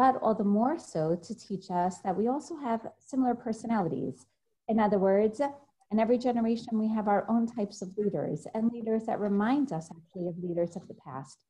but all the more so to teach us that we also have similar personalities. In other words, in every generation, we have our own types of leaders and leaders that remind us actually of leaders of the past.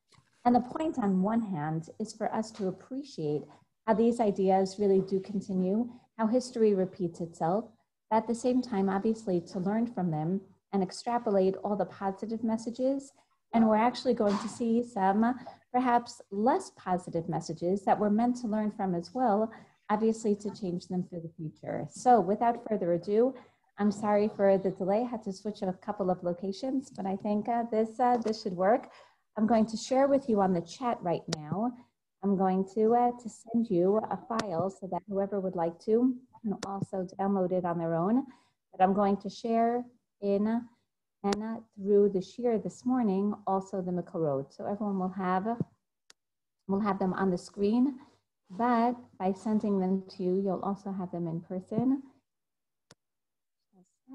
And the point on one hand is for us to appreciate how these ideas really do continue, how history repeats itself, but at the same time, obviously, to learn from them and extrapolate all the positive messages. And we're actually going to see some perhaps less positive messages that we're meant to learn from as well, obviously to change them for the future. So without further ado, I'm sorry for the delay. I had to switch a couple of locations, but I think this should work. I'm going to share with you on the chat right now. I'm going to send you a file so that whoever would like to can also download it on their own. But I'm going to share in and through the share this morning also the Makorot. So everyone will have them on the screen, but by sending them to you, you'll also have them in person.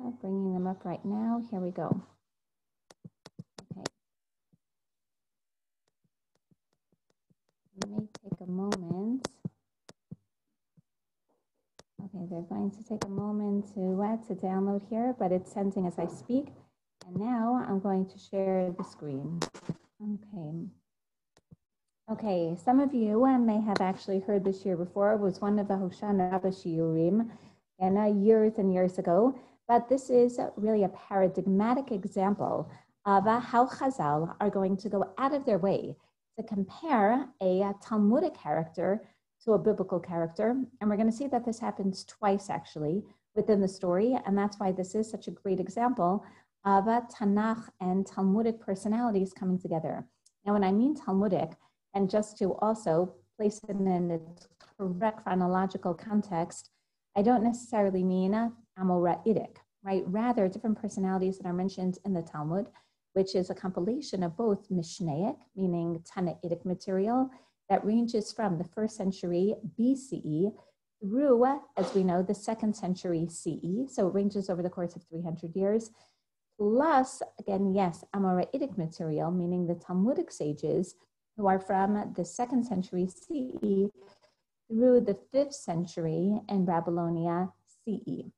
Just bringing them up right now. Here we go. Okay. It may take a moment. Okay, they're going to take a moment to download here, but it's sending as I speak. And now I'm going to share the screen. Okay, some of you may have actually heard this year before. It was one of the Hoshana Rabbah Shiurim years and years ago. But this is really a paradigmatic example of how Chazal are going to go out of their way to compare a Talmudic character to a biblical character. And we're going to see that this happens twice actually within the story. And that's why this is such a great example of Tanakh and Talmudic personalities coming together. Now, when I mean Talmudic, and just to also place it in its correct chronological context, I don't necessarily mean Amoraitic, right? Rather, different personalities that are mentioned in the Talmud, which is a compilation of both Mishnaic, meaning Tanaitic material, that ranges from the 1st century BCE through, as we know, the 2nd century CE. So it ranges over the course of 300 years. Plus, again, yes, Amoraitic material, meaning the Talmudic sages who are from the 2nd century CE through the 5th century in Babylonia CE.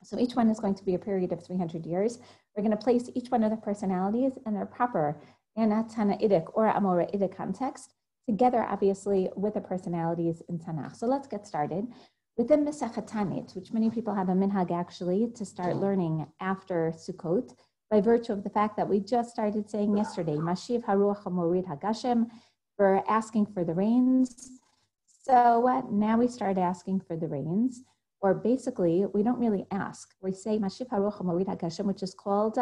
So each one is going to be a period of 300 years. We're going to place each one of the personalities in their proper Tanaitic or Amoraitic context, together obviously with the personalities in Tanakh. So let's get started. Within Masechet Tanit, which many people have a minhag actually to start learning after Sukkot, by virtue of the fact that we just started saying yesterday, Mashiv Haruach HaMorid HaGashem, for asking for the rains. So now we start asking for the rains, or basically we don't really ask. We say Mashiv Haruach HaMorid HaGashem, which is called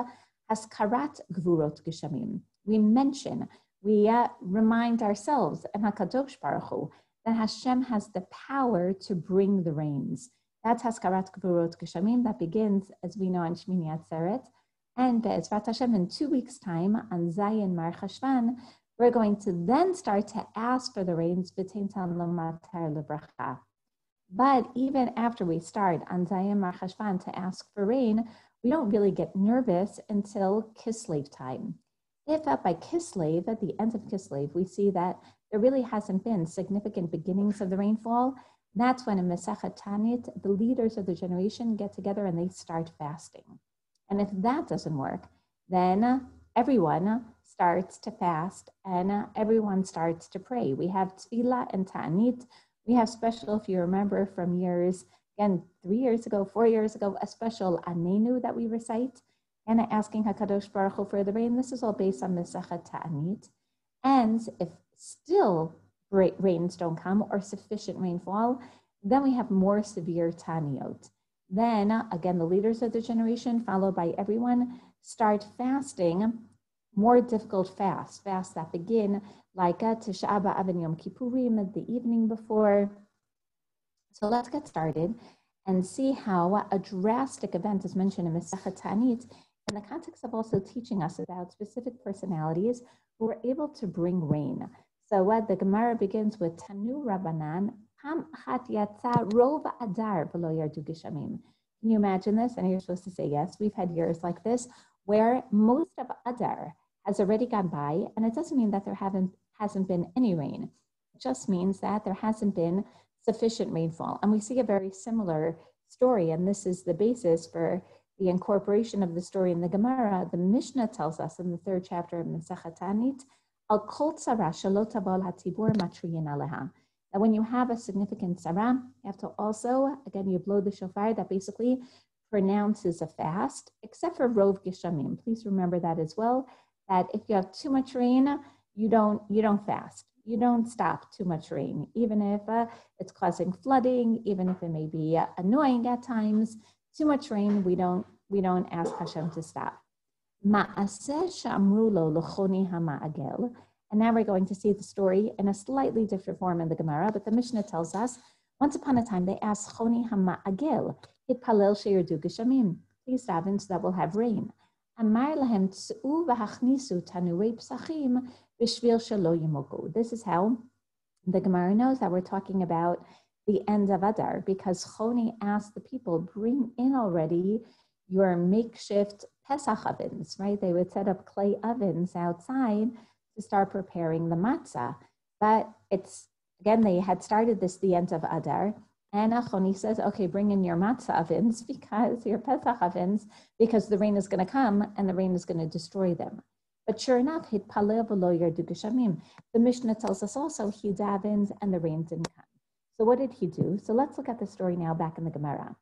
Haskarat Gvurot Geshamim. We mention, we remind ourselves and HaKadosh Baruch Hu that Hashem has the power to bring the rains. That's Haskarat Gvurot Geshamim. That begins, as we know, on Shmini Atzeret. And Be'ezrat Hashem, in 2 weeks' time, on Zayin Mar Cheshvan, we're going to then start to ask for the rains, B'teintan L'matar L'bracha. But even after we start on Zayin Mar Cheshvan to ask for rain, we don't really get nervous until Kislev time. If by Kislev, at the end of Kislev, we see that there really hasn't been significant beginnings of the rainfall, that's when in Masechet Tanit, the leaders of the generation get together and they start fasting. And if that doesn't work, then everyone starts to fast and everyone starts to pray. We have Tefillah and Ta'anit. We have special, if you remember from years, again, 3 years ago, 4 years ago, a special Anenu that we recite and asking HaKadosh Baruch Hu for the rain. This is all based on Masechet Ta'anit. And if still rains don't come or sufficient rainfall, then we have more severe Ta'aniot. Then, again, the leaders of the generation, followed by everyone, start fasting more difficult fasts that begin like Tisha B'Av and Yom Kippurim at the evening before. So let's get started and see how a drastic event is mentioned in Masechet Ta'anit in the context of also teaching us about specific personalities who were able to bring rain. So the Gemara begins with Tanu Rabbanan, Ham Chat Yatsa Rov Adar V'lo Yardu Geshamim. Can you imagine this? And you're supposed to say yes. We've had years like this where most of Adar has already gone by, and it doesn't mean that there hasn't been any rain. It just means that there hasn't been sufficient rainfall. And we see a very similar story, and this is the basis for the incorporation of the story in the Gemara. The Mishnah tells us in the 3rd chapter of Masechet Ta'anit, Al kol tzara shelo tabal hatzibur matriyin aleha. That when you have a significant tzara, you have to also, again, you blow the shofar, that basically pronounces a fast, except for rov geshamim. Please remember that as well, that if you have too much rain, you don't fast. You don't stop too much rain, even if it's causing flooding, even if it may be annoying at times. Too much rain, we don't ask Hashem to stop. And now we're going to see the story in a slightly different form in the Gemara, but the Mishnah tells us, once upon a time they asked Choni Hama'agel, Hitpalel She'yerdu Geshamim, please daven so that we'll have rain. Amar lahem tz'u v'hachnisu tanurei psachim b'shvil shelo yimoku. This is how the Gemara knows that we're talking about the end of Adar, because Choni asked the people, bring in already your makeshift Pesach ovens, right? They would set up clay ovens outside to start preparing the matzah. But it's, again, they had started this the end of Adar, and Choni says, okay, bring in your matzah ovens, because your Pesach ovens, because the rain is going to come and the rain is going to destroy them. But sure enough, hitpalel v'lo yardu geshamim. The Mishnah tells us also he davens and the rain didn't come. So what did he do? So let's look at the story now back in the Gemara.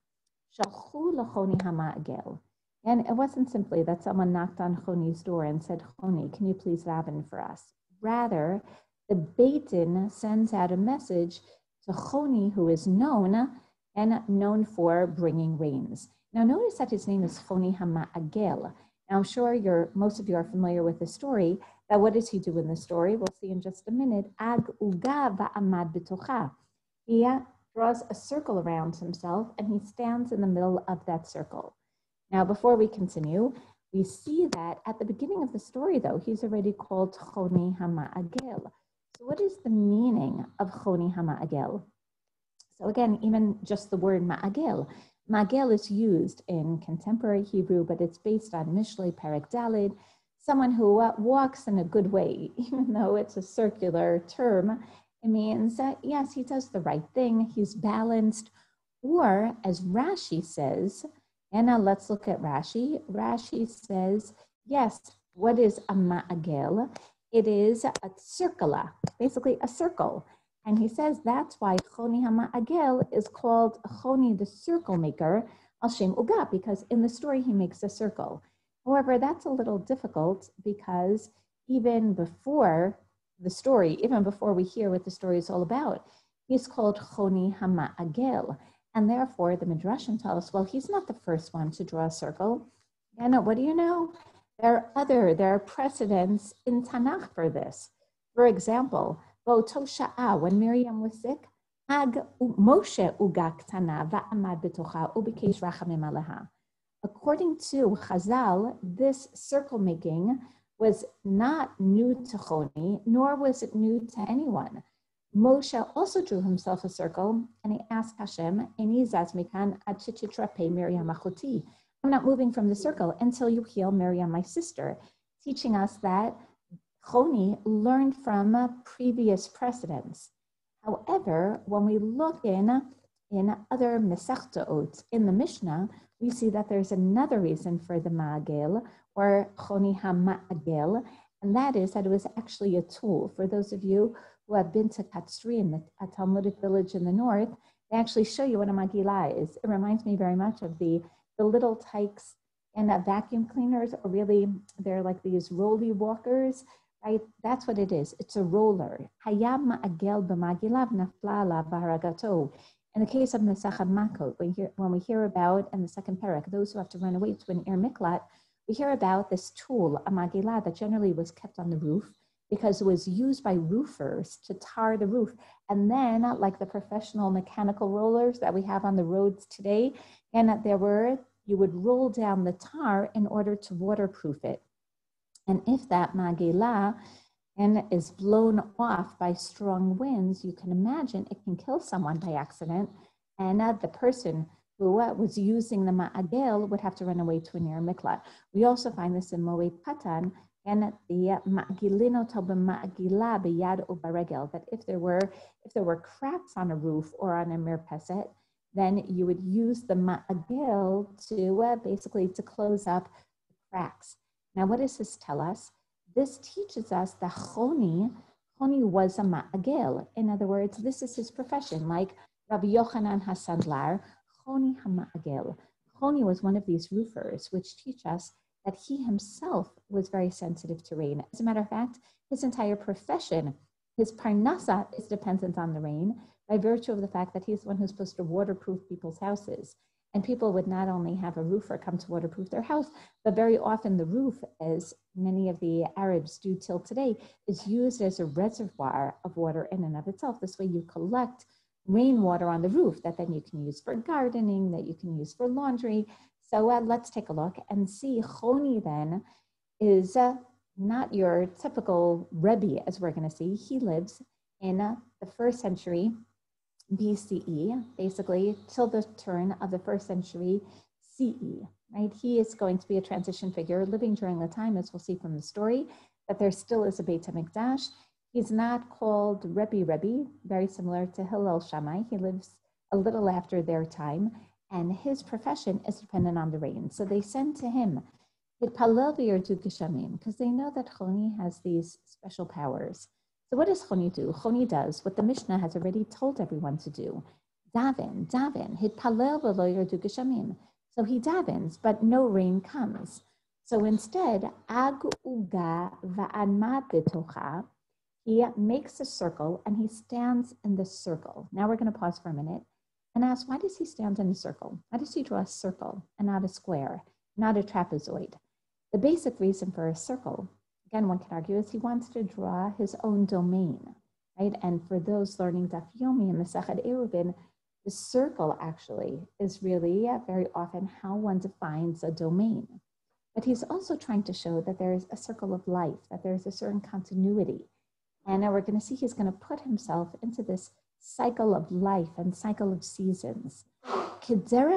Shalchu l'choni hama'agel. And it wasn't simply that someone knocked on Choni's door and said, Choni, can you please daven for us? Rather, the Beit Din sends out a message to Choni, who is known for bringing rains. Now notice that his name is Choni hama'agel. Now I'm sure most of you are familiar with the story, that what does he do in the story? We'll see in just a minute. Ag uga va'amad b'tocha. He draws a circle around himself and he stands in the middle of that circle. Now, before we continue, we see that at the beginning of the story, though, he's already called Choni Hama'agel. So what is the meaning of Choni Hama'agel? So again, even just the word Ma'agel. Ma'agel is used in contemporary Hebrew, but it's based on Mishlei Perek Daled, someone who walks in a good way, even though it's a circular term. It means that, yes, he does the right thing, he's balanced, or as Rashi says, and now let's look at Rashi. Rashi says, yes, what is a ma'agel? It is a circula, basically a circle. And he says that's why Choni HaMa'agel is called Choni, the circle maker, al Shem Uga, because in the story he makes a circle. However, that's a little difficult because even before the story, even before we hear what the story is all about, he's called Choni HaMa'agel. And therefore, the Midrashim tell us, well, he's not the first one to draw a circle. And what do you know? There are precedents in Tanakh for this. For example, when Miriam was sick, Moshe uga ktana va'amad b'tocha ubikesh rachamim aleha. According to Chazal, this circle making was not new to Choni, nor was it new to anyone. Moshe also drew himself a circle, and he asked Hashem, "Eni zazmikan ad shechitrape Miriam achoti." I'm not moving from the circle until you heal Miriam, my sister, teaching us that Choni learned from previous precedents. However, when we look in other Masechtot in the Mishnah, we see that there's another reason for the Ma'agel, or Choni HaMa'agel, and that is that it was actually a tool. For those of you who have been to Katzrin, a Talmudic village in the north, they actually show you what a Magilah is. It reminds me very much of the little tykes and vacuum cleaners, or really they're like these rolly walkers, right? That's what it is. It's a roller. Hayam Ma'agel b'Magilav nafla alav v'haragato. In the case of Masechet Makot, when we hear about, in the second parak, those who have to run away to an Ir Miklat, we hear about this tool, a Magilah, that generally was kept on the roof because it was used by roofers to tar the roof. And then, like the professional mechanical rollers that we have on the roads today, and you would roll down the tar in order to waterproof it. And if that Magilah is blown off by strong winds, you can imagine it can kill someone by accident. And the person who was using the Ma'agel would have to run away to an Ir Miklat. We also find this in Moed Katan, and the ma'gilin oto b'ma'gila b'yad o b'regel, that if there were cracks on a roof or on a mirpeset, then you would use the ma'agil to basically to close up the cracks. Now, what does this tell us? This teaches us that Choni was a ma'agil. In other words, this is his profession, like Rabbi Yochanan HaSandlar, Choni HaMa'agil. Choni was one of these roofers, which teach us that he himself was very sensitive to rain. As a matter of fact, his entire profession, his parnasa, is dependent on the rain by virtue of the fact that he's the one who's supposed to waterproof people's houses. And people would not only have a roofer come to waterproof their house, but very often the roof, as many of the Arabs do till today, is used as a reservoir of water in and of itself. This way you collect rainwater on the roof that then you can use for gardening, that you can use for laundry. So let's take a look and see. Choni then is not your typical Rebbe, as we're going to see. He lives in the 1st century BCE, basically till the turn of the 1st century CE, right? He is going to be a transition figure living during the time, as we'll see from the story, that there still is a Beit HaMikdash. He's not called Rebbe, very similar to Hillel Shammai. He lives a little after their time, and his profession is dependent on the rain. So they send to him, because they know that Choni has these special powers. So what does Choni do? Choni does what the Mishnah has already told everyone to do. Daven, hitpalel v'lo yerdu geshamim. So he davens, but no rain comes. So instead, ag uga va'anmat betocha, he makes a circle and he stands in the circle. Now we're going to pause for a minute and ask, why does he stand in a circle? Why does he draw a circle and not a square, not a trapezoid? The basic reason for a circle, again, one can argue, is he wants to draw his own domain, right? And for those learning Daf Yomi and Masechet Eruvin, the circle actually is really very often how one defines a domain. But he's also trying to show that there's a circle of life, that there's a certain continuity. And now we're going to see he's going to put himself into this cycle of life and cycle of seasons. There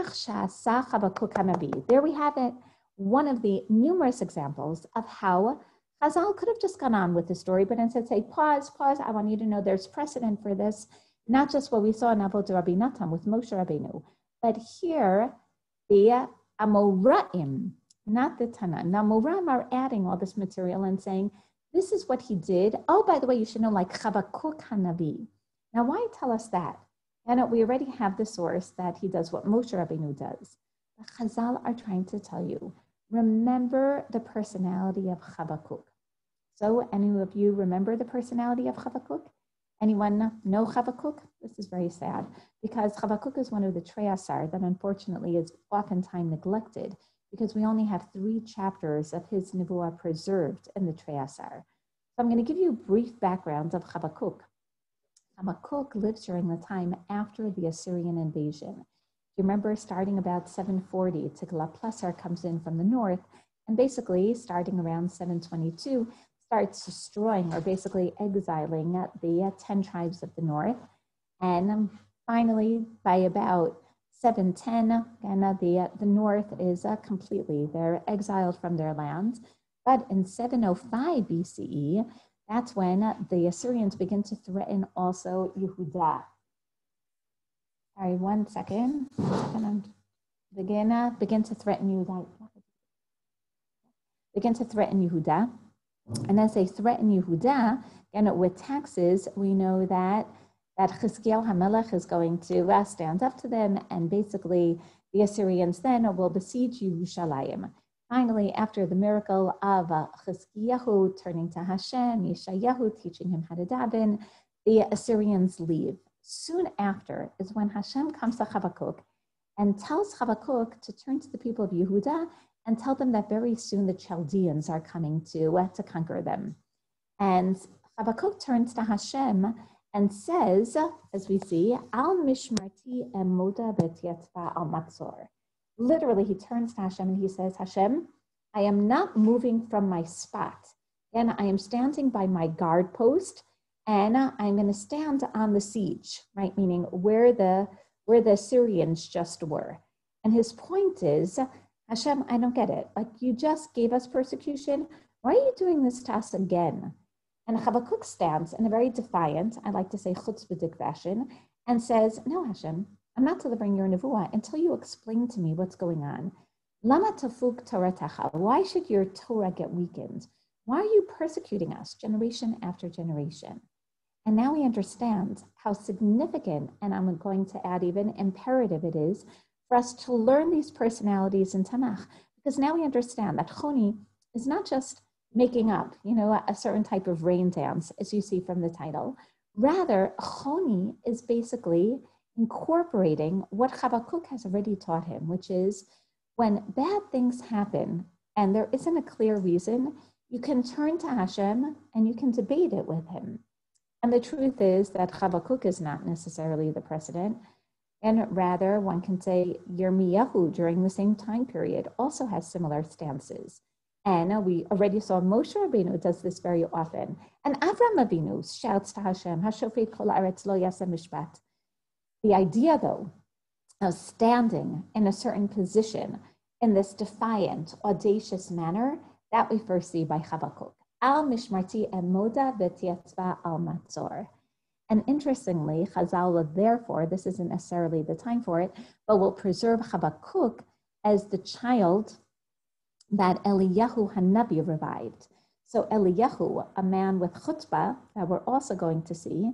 we have it, one of the numerous examples of how Chazal could have just gone on with the story, but instead say, pause, I want you to know there's precedent for this, not just what we saw in Avodah Rabbi Natan with Moshe Rabbeinu, but here the Amoraim, not the Tana. Now, Amoraim are adding all this material and saying, this is what he did. Oh, by the way, you should know, like Chabakuk HaNavi. Now, why tell us that? And we already have the source that he does what Moshe Rabbeinu does. The Chazal are trying to tell you, remember the personality of Chabakuk. So, any of you remember the personality of Chabakuk? Anyone know Chabakuk? This is very sad because Chabakuk is one of the Treyasar that unfortunately is oftentimes neglected because we only have 3 chapters of his Nevuah preserved in the Treyasar. So I'm going to give you a brief background of Chabakuk. Chabakuk lives during the time after the Assyrian invasion. You remember, starting about 740, Tiglath-Pileser comes in from the north, and basically, starting around 722, starts destroying or basically exiling the 10 tribes of the north. And finally, by about 710, and the north is completely, they're exiled from their lands. But in 705 BCE, that's when the Assyrians begin to threaten also Yehuda. Sorry, one second. Begin to threaten Yehuda. Begin to threaten Yehuda. And as they threaten Yehuda, and with taxes, we know that Chizkiyahu HaMelech is going to stand up to them, and basically the Assyrians then will besiege Yerushalayim. Finally, after the miracle of Chizkiyahu turning to Hashem, Yeshayahu teaching him how to daven, the Assyrians leave. Soon after is when Hashem comes to Chabakuk and tells Chabakuk to turn to the people of Yehuda and tell them that very soon the Chaldeans are coming to conquer them. And Chabakuk turns to Hashem and says, as we see, Al Mishmarti Emoda B'Tiatva Al Matzor. Literally, he turns to Hashem and he says, Hashem, I am not moving from my spot. And I am standing by my guard post, and I'm going to stand on the siege, right? Meaning where the Assyrians just were. And his point is, Hashem, I don't get it. Like, you just gave us persecution. why are you doing this to us again? And Habakkuk stands in a very defiant, I like to say chutzpahdik fashion, and says, no, Hashem, I'm not delivering your nevuah until you explain to me what's going on. Lama tafuk toratecha? Why should your Torah get weakened? Why are you persecuting us generation after generation? And now we understand how significant, and I'm going to add even imperative it is for us to learn these personalities in Tanakh, because now we understand that Choni is not just making up, a certain type of rain dance, as you see from the title. Rather, Choni is basically incorporating what Habakkuk has already taught him, which is when bad things happen and there isn't a clear reason, you can turn to Hashem and you can debate it with him. And the truth is that Habakkuk is not necessarily the precedent. And rather, one can say Yirmiyahu during the same time period also has similar stances. And we already saw Moshe Rabbeinu does this very often. And Avram Avinu shouts to Hashem, Hashofet kol haaretz lo yaseh mishpat. The idea, though, of standing in a certain position in this defiant, audacious manner, that we first see by Habakkuk. Al mishmarti emoda v'tiatzva al matzor. And interestingly, Chazal, therefore, this isn't necessarily the time for it, but will preserve Habakkuk as the child that Eliyahu Hanabi revived. So Eliyahu, a man with chutzpah, that we're also going to see,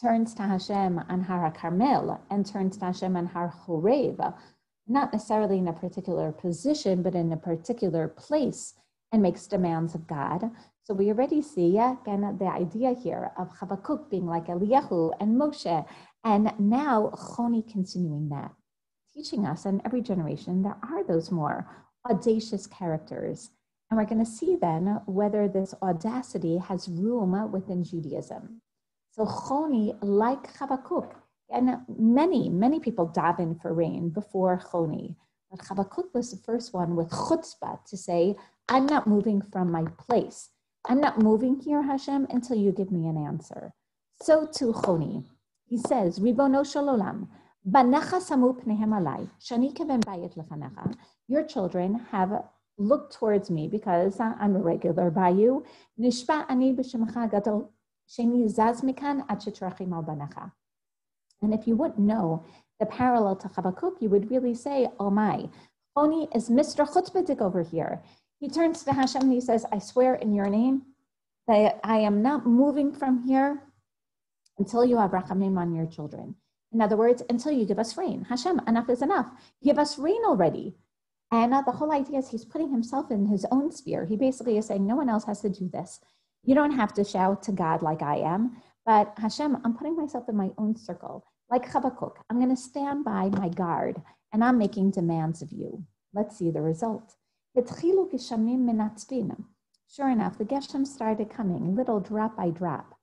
turns to Hashem on Har HaKarmel and turns to Hashem on Har Horev, not necessarily in a particular position, but in a particular place, and makes demands of God. So we already see, again, the idea here of Habakkuk being like Eliyahu and Moshe, and now Choni continuing that, teaching us in every generation there are those more audacious characters. And we're going to see then whether this audacity has room within Judaism. So Choni, like Habakkuk, and many people daven for rain before Choni, but Habakkuk was the first one with chutzpah to say, I'm not moving from my place. I'm not moving here, Hashem, until you give me an answer. So too Choni. He says, Ribono shel olam, banecha samu pnehem alai, shani keven bayit lefanecha. Your children have looked towards me because I'm a regular by you. Nishba ani b'shemcha gadol sheni zaz mikan ad shetrachim al banecha. And if you wouldn't know the parallel to Habakkuk, you would really say, oh my, Choni is Mr. Chutzpahdik over here. He turns to Hashem and he says, I swear in your name that I am not moving from here until you have rachamim on your children. In other words, until you give us rain. Hashem, enough is enough. Give us rain already. And the whole idea is he's putting himself in his own sphere. He basically is saying, no one else has to do this. You don't have to shout to God like I am. But Hashem, I'm putting myself in my own circle. Like Habakkuk, I'm going to stand by my guard and I'm making demands of you. Let's see the result. Sure enough, the Geshem started coming, little drop by drop.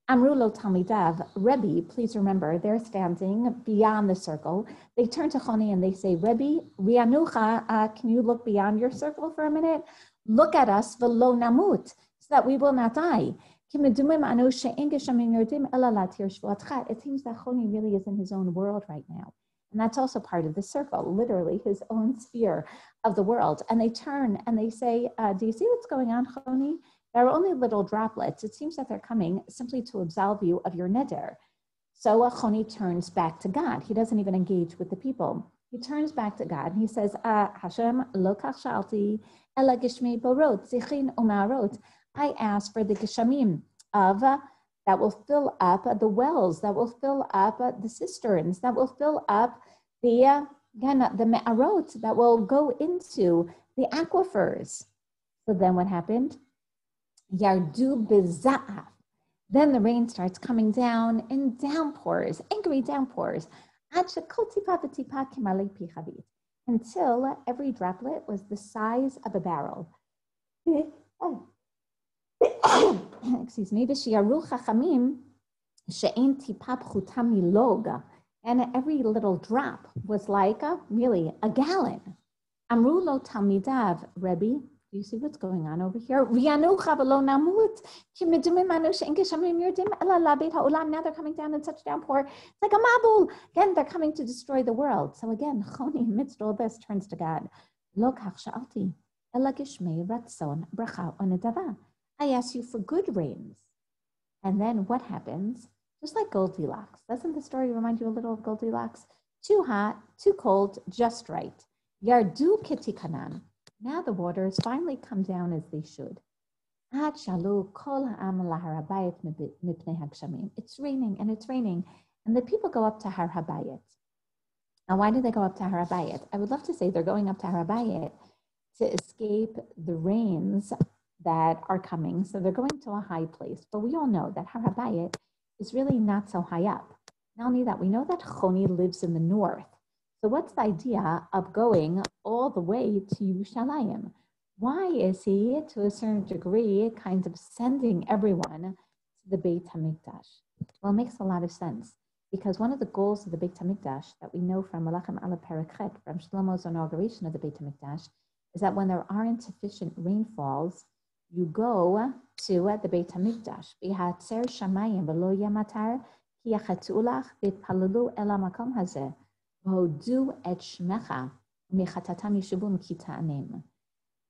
Amru lo talmidav, Rebbe, please remember, they're standing beyond the circle. They turn to Choni and they say, Rebbe, rianucha, can you look beyond your circle for a minute? Look at us, v'lo namut, so that we will not die. It seems that Choni really is in his own world right now. And that's also part of the circle, literally his own sphere of the world. And they turn and they say, do you see what's going on, Choni? There are only little droplets. It seems that they're coming simply to absolve you of your neder. So Choni turns back to God. He doesn't even engage with the people. He turns back to God and he says, Hashem, lo kach sha'alti, ela gishmei borot, zichin umarot. I ask for the geshamim of that will fill up the wells, that will fill up the cisterns, that will fill up the me'arot, that will go into the aquifers. So then what happened? Yardu beza'af. Then the rain starts coming down in downpours, angry downpours, until every droplet was the size of a barrel. Excuse me, and every little drop was like really a gallon. Amru lo talmidav, Rebbe, do you see what's going on over here? Now they're coming down in such downpour. It's like a mabul. Again, they're coming to destroy the world. So again, Choni, amidst all this, turns to God. Lo kach sha'alti, ela gishmei ratzon bracha onedava. I ask you for good rains. And then what happens? Just like Goldilocks. Doesn't the story remind you a little of Goldilocks? Too hot, too cold, just right. Yardu kitikanan. Now the waters finally come down as they should. It's raining and it's raining. And the people go up to Har Habayit. Now, why do they go up to Har Habayit? I would love to say they're going up to Har Habayit to escape the rains that are coming. So they're going to a high place. But we all know that Har Habayit is really not so high up. Not only that, we know that Choni lives in the north. So what's the idea of going all the way to Yerushalayim? Why is he, to a certain degree, kind of sending everyone to the Beit HaMikdash? Well, it makes a lot of sense, because one of the goals of the Beit HaMikdash that we know from Malachim Aleph Perek Chet, from Shlomo's inauguration of the Beit HaMikdash, is that when there aren't sufficient rainfalls, you go to the Beit HaMikdash. V'hatzer shamayim v'lo yamatar ki yachatzu lach v'yitpalalu el hamakom hazeh v'hodu et shmecha mechatatam yishubu m'kita'anim.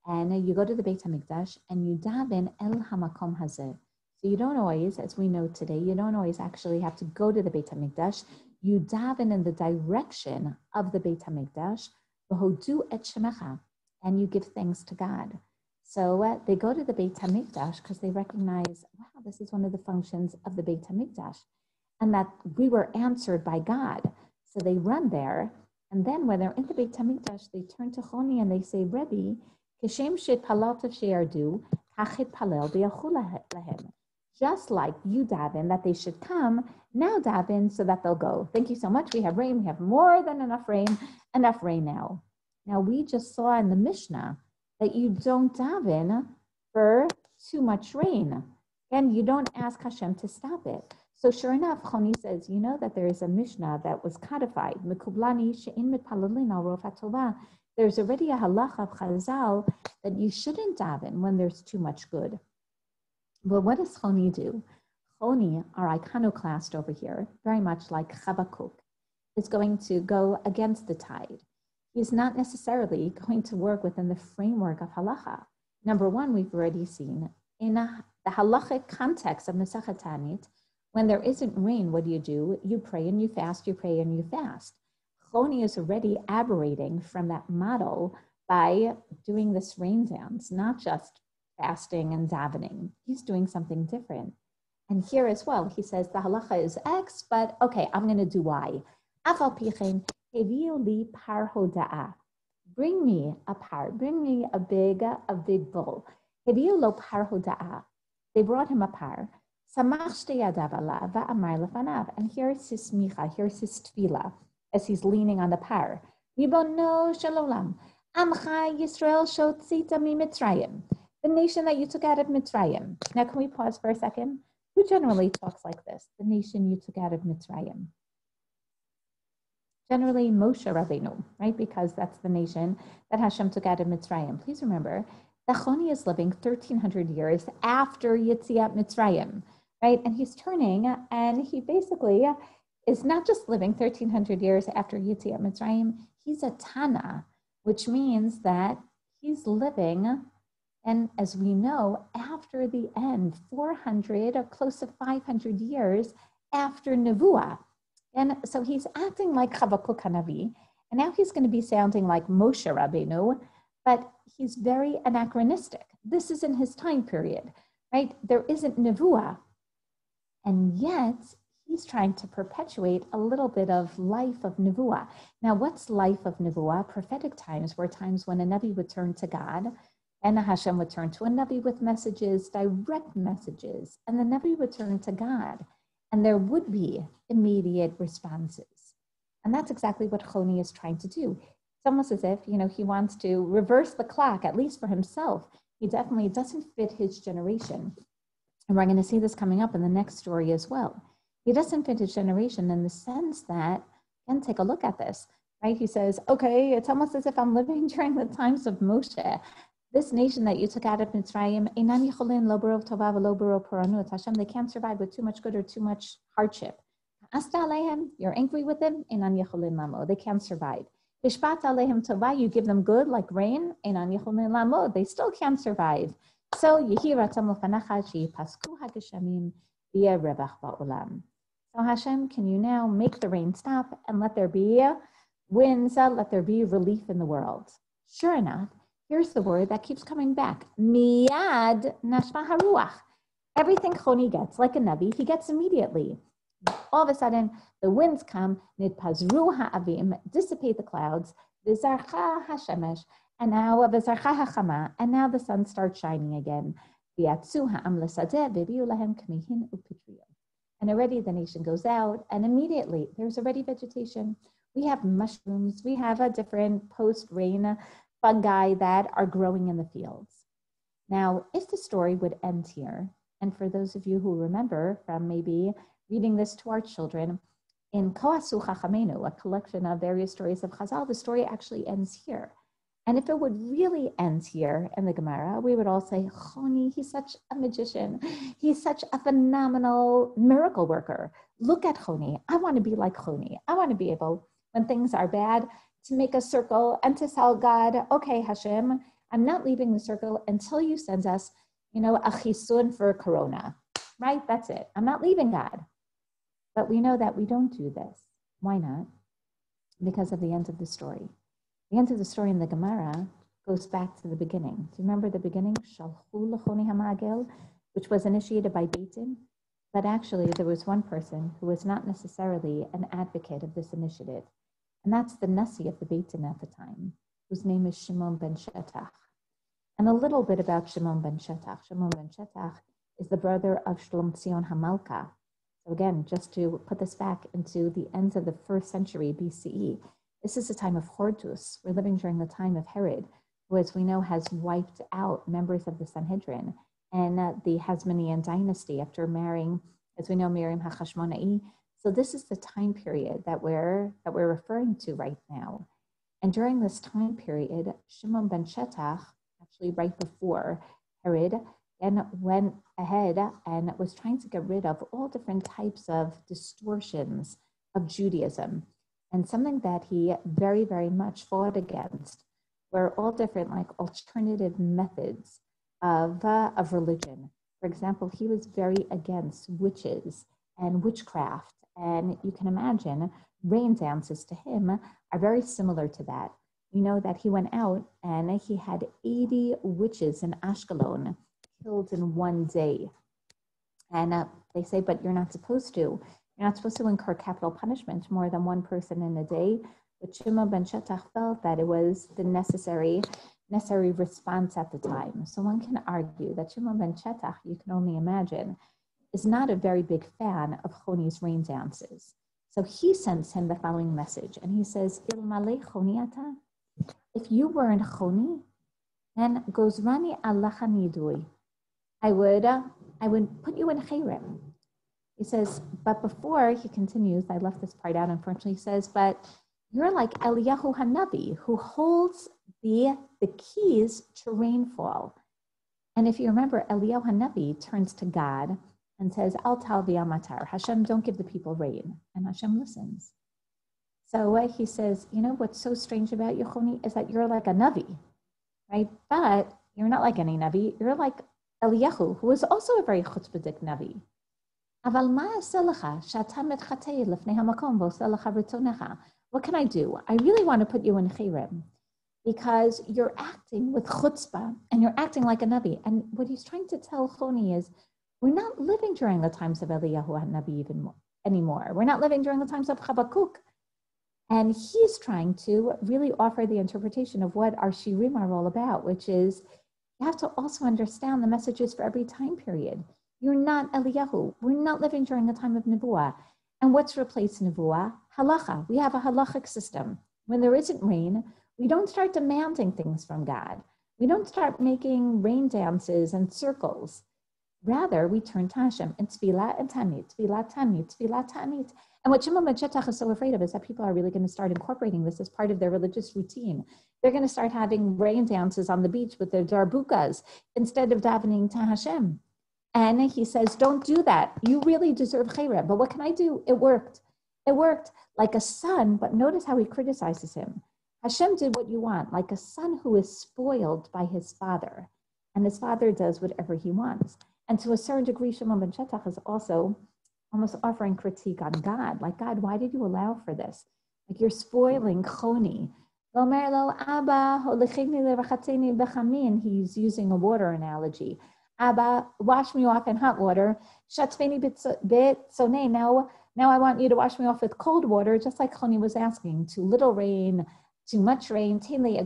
And you go to the Beit HaMikdash and you daven el hamakom hazeh. So you don't always, as we know today, you don't always actually have to go to the Beit HaMikdash. You daven in the direction of the Beit HaMikdash, v'hodu et shemecha, and you give thanks to God. So they go to the Beit HaMikdash because they recognize, wow, this is one of the functions of the Beit HaMikdash, and that we were answered by God. So they run there, and then when they're in the Beit HaMikdash, they turn to Choni and they say, Rebbe, Kishem she'palalta she'yardu, kachit palel v'yalchu lahem. Just like you daven that they should come, now daven so that they'll go. Thank you so much. We have rain. We have more than enough rain now. Now, we just saw in the Mishnah that you don't daven for too much rain. And you don't ask Hashem to stop it. So sure enough, Choni says, you know that there is a Mishnah that was codified. Mekublani she'in mitpalalin al rofat tova. There's already a halacha of Chazal that you shouldn't daven when there's too much good. But what does Choni do? Choni, our iconoclast over here, very much like Chavakuk, is going to go against the tide. He's not necessarily going to work within the framework of halacha. Number one, we've already seen in the halachic context of Masechet Ta'anit, when there isn't rain, what do? You pray and you fast, you pray and you fast. Choni is already aberrating from that model by doing this rain dance, not just fasting and davening. He's doing something different. And here as well, he says the halacha is X, but okay, I'm going to do Y. Afal pichen heviu li par hoda'a. Bring me a par, bring me a big bull. Heviu lo par hoda'a. They brought him a par. Samach shte yadav alav va'amar lefanav. And here's his smicha, here's his tefillah, as he's leaning on the par. Ribono shalom, amcha Yisrael shotzita mi Mitzrayim. The nation that you took out of Mitzrayim. Now, can we pause for a second? Who generally talks like this? The nation you took out of Mitzrayim. Generally, Moshe Rabbeinu, right? Because that's the nation that Hashem took out of Mitzrayim. Please remember that Choni is living 1,300 years after Yetziat Mitzrayim, right? And he's turning, and he basically is not just living 1,300 years after Yetziat Mitzrayim. He's a Tana, which means that he's living, and as we know, after the end, 400 or close to 500 years after Nevuah. And so he's acting like Chavakuk Hanavi, and now he's going to be sounding like Moshe Rabbeinu, but he's very anachronistic. This isn't his time period, right? There isn't Nevuah. And yet, he's trying to perpetuate a little bit of life of Nevuah. Now, what's life of Nevuah? Prophetic times were times when a Navi would turn to God, and Hashem would turn to a Navi with messages, direct messages, and the Navi would turn to God, and there would be immediate responses. And that's exactly what Choni is trying to do. It's almost as if, he wants to reverse the clock, at least for himself. He definitely doesn't fit his generation. And we're going to see this coming up in the next story as well. He doesn't fit his generation in the sense that, and take a look at this, right? He says, okay, it's almost as if I'm living during the times of Moshe. This nation that you took out of Mitzrayim, Hashem, they can't survive with too much good or too much hardship. You're angry with them, they can't survive. Bishpat alehem tova, you give them good like rain, einam yecholin lamod, they still can't survive. So yehi ratzon lefanacha sheyipasku hageshamim v'yeh revach ba'olam. So Hashem, can you now make the rain stop and let there be winds, let there be relief in the world? Sure enough, here's the word that keeps coming back. Miyad nashma haruach. Everything Choni gets, like a Navi, he gets immediately. All of a sudden, the winds come, nidpazru ha'avim, dissipate the clouds, v'zarcha ha'shemesh, and now v'zarcha ha'chama, and now the sun starts shining again. V'yatzu ha'am l'sadeh, v'biu lahem k'mihin u'pitriyo. And already the nation goes out, and immediately there's already vegetation. We have mushrooms, we have a different post-rain fungi that are growing in the fields. Now, if the story would end here, and for those of you who remember from maybe reading this to our children, in Koasu Chachamenu, a collection of various stories of Chazal, the story actually ends here. And if it would really end here in the Gemara, we would all say, Choni, he's such a magician. He's such a phenomenal miracle worker. Look at Choni. I want to be like Choni. I want to be able, when things are bad, to make a circle and to tell God, okay, Hashem, I'm not leaving the circle until you send us, a chisun for corona, right? That's it. I'm not leaving God. But we know that we don't do this. Why not? Because of the end of the story. The end of the story in the Gemara goes back to the beginning. Do you remember the beginning? Shalchu l'choni hamagel, which was initiated by Beit Din. But actually, there was one person who was not necessarily an advocate of this initiative. And that's the Nasi of the Beit Din at the time, whose name is Shimon ben Shetach. And a little bit about Shimon ben Shetach. Shimon ben Shetach is the brother of Shlom Tzion HaMalka. So again, just to put this back into the end of the 1st century BCE, this is a time of Hordus. We're living during the time of Herod, who, as we know, has wiped out members of the Sanhedrin and the Hasmonean dynasty after marrying, as we know, Miriam HaChashmonai. So this is the time period that we're referring to right now. And during this time period, Shimon ben Shetach, actually right before Herod, and went ahead and was trying to get rid of all different types of distortions of Judaism. And something that he very, very much fought against were all different alternative methods of religion. For example, he was very against witches and witchcraft. And you can imagine rain dances to him are very similar to that. We know that he went out and he had 80 witches in Ashkelon killed in one day. And they say, but you're not supposed to. You're not supposed to incur capital punishment more than one person in a day. But Shimon ben Shetach felt that it was the necessary response at the time. So one can argue that Shimon ben Shetach, you can only imagine, is not a very big fan of Choni's rain dances. So he sends him the following message. And he says, Ilmale Choniata, if you weren't Choni, then Gozrani Allah Nidui, I would put you in Chayrim. He says, but before he continues, I left this part out, unfortunately, he says, but you're like Eliyahu Hanavi, who holds the keys to rainfall. And if you remember, Eliyahu Hanavi turns to God and says, Al tal v'amatar, Hashem, don't give the people rain. And Hashem listens. So he says, what's so strange about you, Choni, is that you're like a Navi, right? But you're not like any Navi. You're like Eliyahu, who is also a very chutzpahdik Navi. What can I do? I really want to put you in Chayrim because you're acting with chutzpah and you're acting like a Navi. And what he's trying to tell Choni is, we're not living during the times of Eliyahu HaNavi anymore. We're not living during the times of Habakkuk. And he's trying to really offer the interpretation of what our Shirim are all about, which is you have to also understand the messages for every time period. You're not Eliyahu. We're not living during the time of Nevuah. And what's replaced Nevuah? Halacha. We have a halachic system. When there isn't rain, we don't start demanding things from God. We don't start making rain dances and circles. Rather, we turn to Hashem and tefillah and tanit, tefillah, tanit, tefillah, tanit. And what Shimon ben Shetach is so afraid of is that people are really going to start incorporating this as part of their religious routine. They're going to start having rain dances on the beach with their darbukas instead of davening to Hashem. And he says, don't do that. You really deserve chayra. But what can I do? It worked. It worked like a son, but notice how he criticizes him. Hashem did what you want, like a son who is spoiled by his father, and his father does whatever he wants. And to a certain degree, Shimon ben Shetach is also almost offering critique on God, like, God, why did you allow for this? Like, you're spoiling Choni. He's using a water analogy. Abba, wash me off in hot water. Now I want you to wash me off with cold water, just like Choni was asking. Too little rain, too much rain. Give me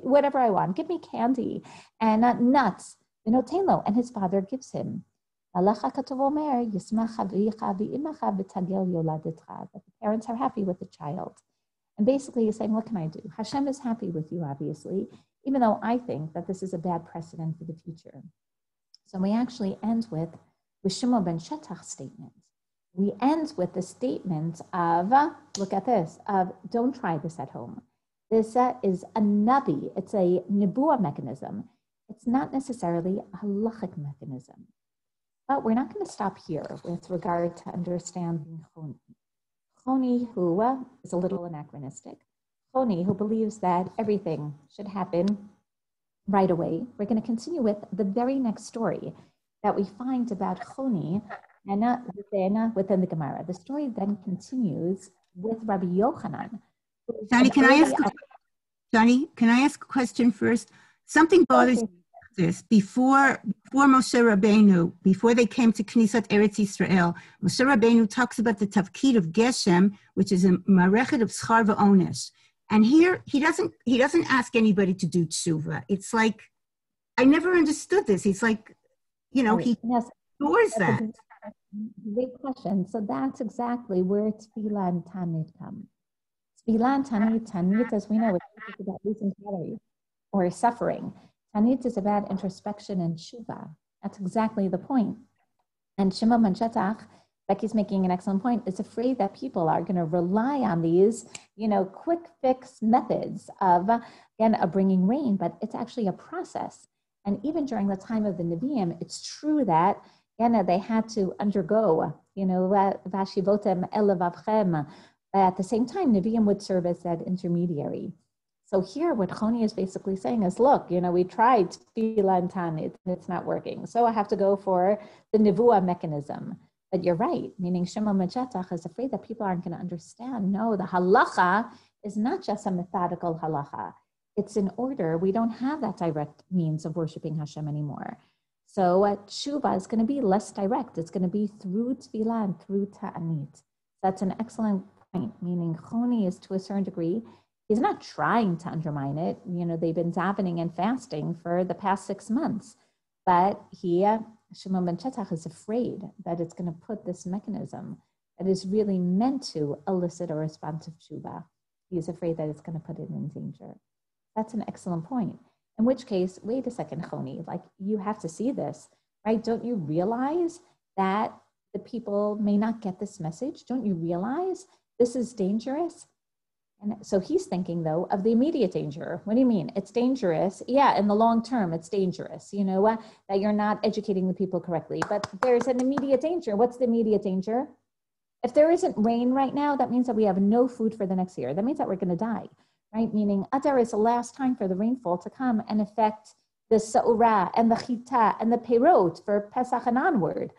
whatever I want. Give me candy and nuts. And his father gives him. That the parents are happy with the child. And basically he's saying, what can I do? Hashem is happy with you, obviously, even though I think that this is a bad precedent for the future. So we actually end with Shimon ben Shetach's statement. We end with the statement of, look at this, of don't try this at home. This is a nabi. It's a nebuah mechanism. It's not necessarily a halachic mechanism. But we're not going to stop here with regard to understanding Choni. Choni, who is a little anachronistic. Choni, who believes that everything should happen right away. We're going to continue with the very next story that we find about Choni and within the Gemara. The story then continues with Rabbi Yochanan. Johnny, can I ask a question first? Something bothers me about this. Before Moshe Rabbeinu, before they came to Knesset Eretz Yisrael, Moshe Rabbeinu talks about the tafkid of Geshem, which is a marechet of schar v'onesh. And here he doesn't ask anybody to do tshuva. It's like, I never understood this. He's like, he ignores that. Great question. So that's exactly where Tefillah and Tanit come. Tefillah and Tanit, as we know, is about losing calories or suffering. Tanit is about introspection and tshuva. That's exactly the point. And Shimon ben Shetach, Becky's making an excellent point, is afraid that people are going to rely on these, quick fix methods of bringing rain, but it's actually a process. And even during the time of the Nevi'im, it's true that they had to undergo, vashivotem elevavchem. At the same time, Nevi'im would serve as that intermediary. So here, what Choni is basically saying is, look, we tried Tefillah and Tanit, and it's not working. So I have to go for the Nevuah mechanism. But you're right, meaning Shimon ben Shetach is afraid that people aren't going to understand. No, the halacha is not just a methodical halacha. It's an order. We don't have that direct means of worshiping Hashem anymore. So tshuva is going to be less direct. It's going to be through tefillah and through ta'anit. That's an excellent point, meaning Choni is to a certain degree, he's not trying to undermine it. They've been davening and fasting for the past 6 months. But Shimon ben Shetach is afraid that it's going to put this mechanism that is really meant to elicit a response of tshuva. He's afraid that it's going to put it in danger. That's an excellent point. In which case, wait a second, Choni, you have to see this, right? Don't you realize that the people may not get this message? Don't you realize this is dangerous? And so he's thinking, though, of the immediate danger. What do you mean? It's dangerous. Yeah, in the long term, it's dangerous, that you're not educating the people correctly. But there's an immediate danger. What's the immediate danger? If there isn't rain right now, that means that we have no food for the next year. That means that we're going to die. Right? Meaning Adar is the last time for the rainfall to come and affect the Sa'urah and the Chita and the Perot for Pesach and onward,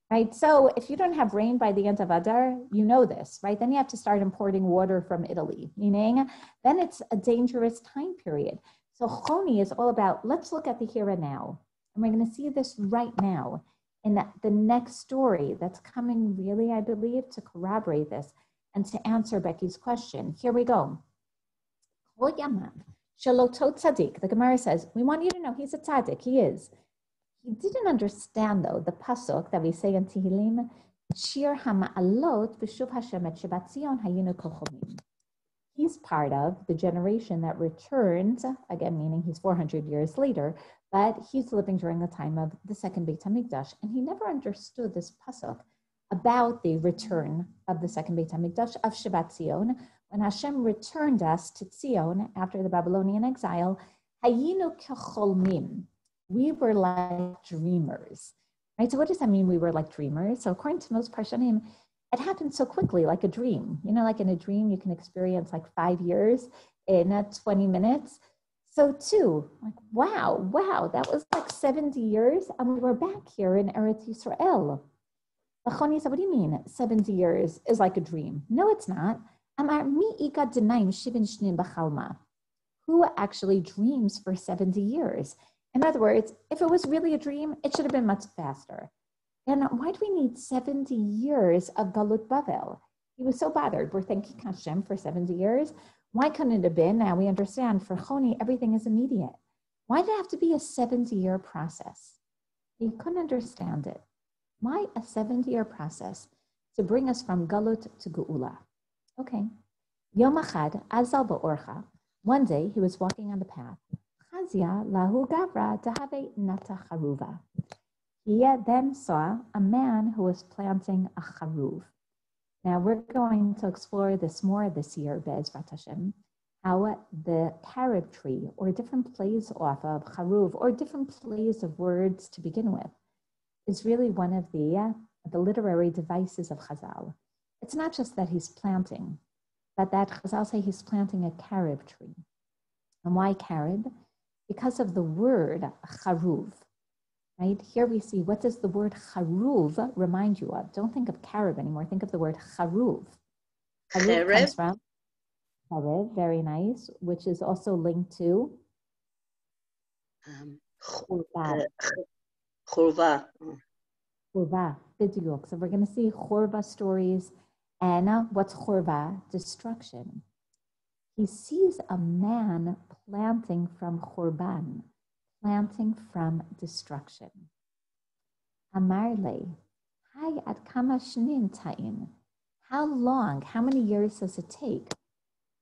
right? So if you don't have rain by the end of Adar, you know this, right? Then you have to start importing water from Italy, meaning then it's a dangerous time period. So Choni is all about, let's look at the here and now. And we're going to see this right now in the next story that's coming really, I believe, to corroborate this and to answer Becky's question. Here we go. The Gemara says, we want you to know he's a tzaddik, he is. He didn't understand, though, the pasuk that we say in Tehillim, Shir hama'alot v'shuv Hashem et Shabbat Zion hayinu kochomim. He's part of the generation that returns, again, meaning he's 400 years later, but he's living during the time of the second Beit HaMikdash, and he never understood this pasuk about the return of the second Beit HaMikdash of Shabbat Zion. When Hashem returned us to Zion after the Babylonian exile, hayinu kecholmim. We were like dreamers, right? So what does that mean? We were like dreamers. So according to most Parshanim, it happened so quickly, like a dream. You know, like in a dream, you can experience like 5 years in 20 minutes. So too, like, wow, that was like 70 years, and we were back here in Eretz Yisrael. Choni said, what do you mean 70 years is like a dream? No, it's not. Who actually dreams for 70 years? In other words, if it was really a dream, it should have been much faster. And why do we need 70 years of Galut Bavel? He was so bothered. We're thanking Hashem for 70 years. Why couldn't it have been? Now we understand for Choni, everything is immediate. Why did it have to be a 70-year process? He couldn't understand it. Why a 70-year process to bring us from Galut to Geula? Okay. Yom Achad, Azal Ba'orcha. One day he was walking on the path. Chazia lahu gavra tahave nata charuva. He then saw a man who was planting a charuv. Now we're going to explore this more this year, Be'ezrat Hashem, how the carob tree, or different plays off of charuv, or different plays of words to begin with, is really one of the literary devices of Chazal. It's not just that he's planting, but that Chazal say he's planting a carob tree. And why carob? Because of the word charuv. Right? Here we see, what does the word charuv remind you of? Don't think of carob anymore. Think of the word charuv. Charuv comes from charev, very nice, which is also linked to churva. Churva. Churva, b'diuk. So we're going to see churva stories. And what's churva? Destruction. He sees a man planting from churban, planting from destruction. Amar le, hay ad kama shnin ta'in. How long, how many years does it take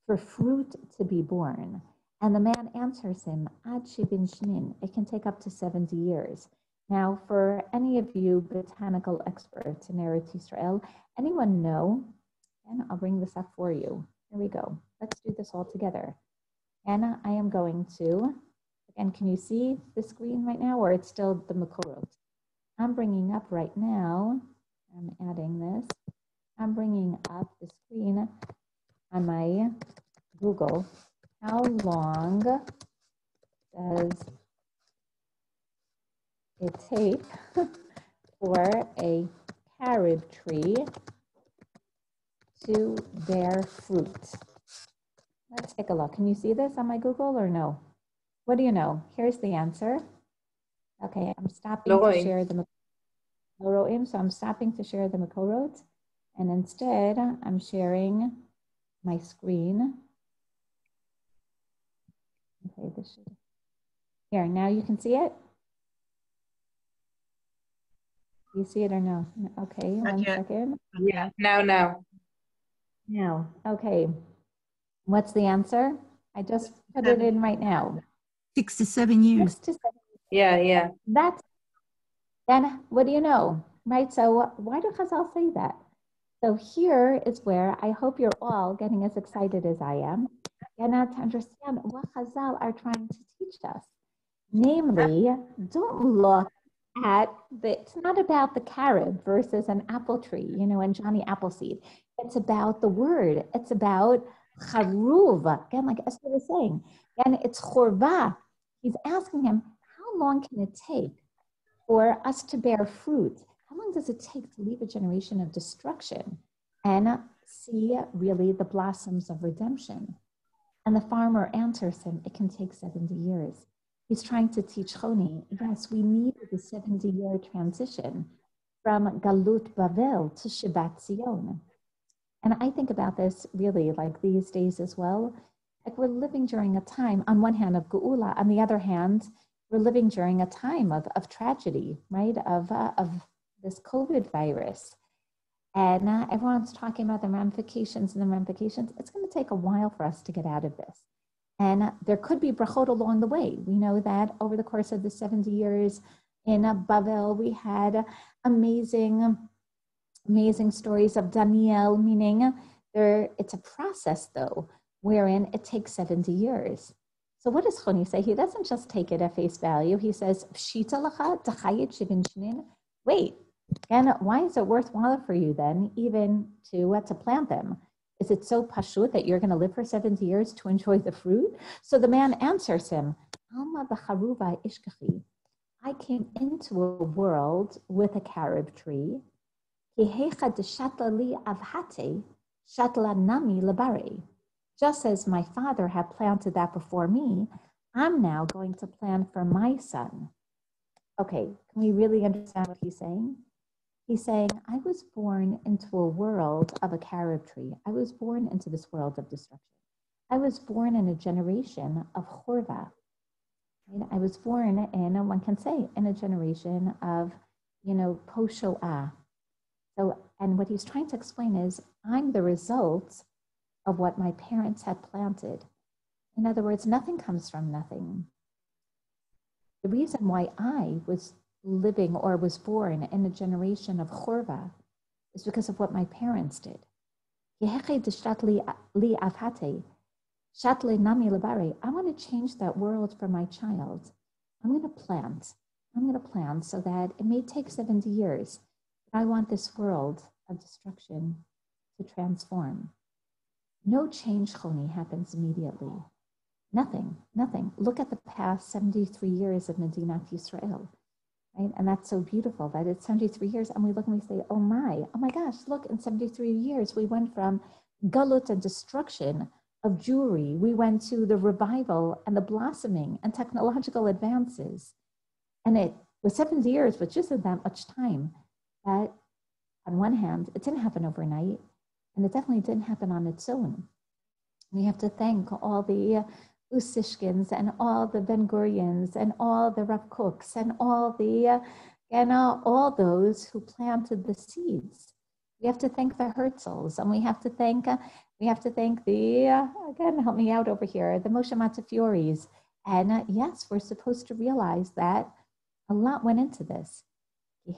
for fruit to be born? And the man answers him, ad shivin shnin. It can take up to 70 years. Now, for any of you botanical experts in Eretz Yisrael, anyone know? And I'll bring this up for you. Here we go. Let's do this all together. Anna, I am going to, again, can you see the screen right now, or it's still the Makorot? I'm bringing up right now, I'm adding this, I'm bringing up the screen on my Google. How long does it take for a carob tree to bear fruit? Let's take a look. Can you see this on my Google or no? What do you know? Here's the answer. Okay, I'm stopping to share the Makorot, so I'm stopping to share the Makorot, and instead I'm sharing my screen. Okay, this should. Here, now you can see it? Do you see it or no? Okay, one second. Yeah, now. Now, okay. What's the answer? I just put it in right now. 6 to 7 years. 6 to 7 years. Yeah. That's, then what do you know, right? So why do Chazal say that? So here is where I hope you're all getting as excited as I am, and now to understand what Chazal are trying to teach us. Namely, don't look at it's not about the carob versus an apple tree, you know, and Johnny Appleseed. It's about the word. It's about charuv. Again, like Esther was saying, and it's churva. He's asking him, how long can it take for us to bear fruit? How long does it take to leave a generation of destruction and see really the blossoms of redemption? And the farmer answers him, it can take 70 years. He's trying to teach Choni, yes, we need the 70-year transition from Galut Bavel to Shivat Zion. And I think about this really like these days as well. Like we're living during a time, on one hand, of Geula, on the other hand, we're living during a time of tragedy, right? Of this COVID virus. And everyone's talking about the ramifications and the ramifications. It's going to take a while for us to get out of this. And there could be brachot along the way. We know that over the course of the 70 years in Bavel, we had amazing stories of Daniel, meaning it's a process though, wherein it takes 70 years. So what does Choni say? He doesn't just take it at face value. He says, Pshita lacha tachayit shivin shnin. Wait, And why is it worthwhile for you then even to plant them? Is it so pashut that you're going to live for 70 years to enjoy the fruit? So the man answers him, Alma b'charuva ishkachi. I came into a world with a carob tree. Just as my father had planted that before me, I'm now going to plant for my son. Okay, can we really understand what he's saying? He's saying, I was born into a world of a carob tree. I was born into this world of destruction. I was born in a generation of chorva. I was born in, one can say, in a generation of, post-Shoah. So, and what he's trying to explain is, I'm the result of what my parents had planted. In other words, nothing comes from nothing. The reason why I was living or was born in a generation of chorva is because of what my parents did. I want to change that world for my child. I'm going to plant so that it may take 70 years. But I want this world of destruction to transform. No change, Choni, happens immediately. Nothing. Look at the past 73 years of Medinat Yisrael, right? And that's so beautiful that it's 73 years and we look and we say, oh my gosh, look, in 73 years, we went from galut and destruction of Jewry. We went to the revival and the blossoming and technological advances. And it was 70 years, but just isn't that much time. But on one hand, it didn't happen overnight, and it definitely didn't happen on its own. We have to thank all the Usishkins and all the Ben Gurions and all the Rav Cooks and all the all those who planted the seeds. We have to thank the Herzls, and we have to thank the again, help me out over here, the Moshe Matafioris. And yes, we're supposed to realize that a lot went into this. And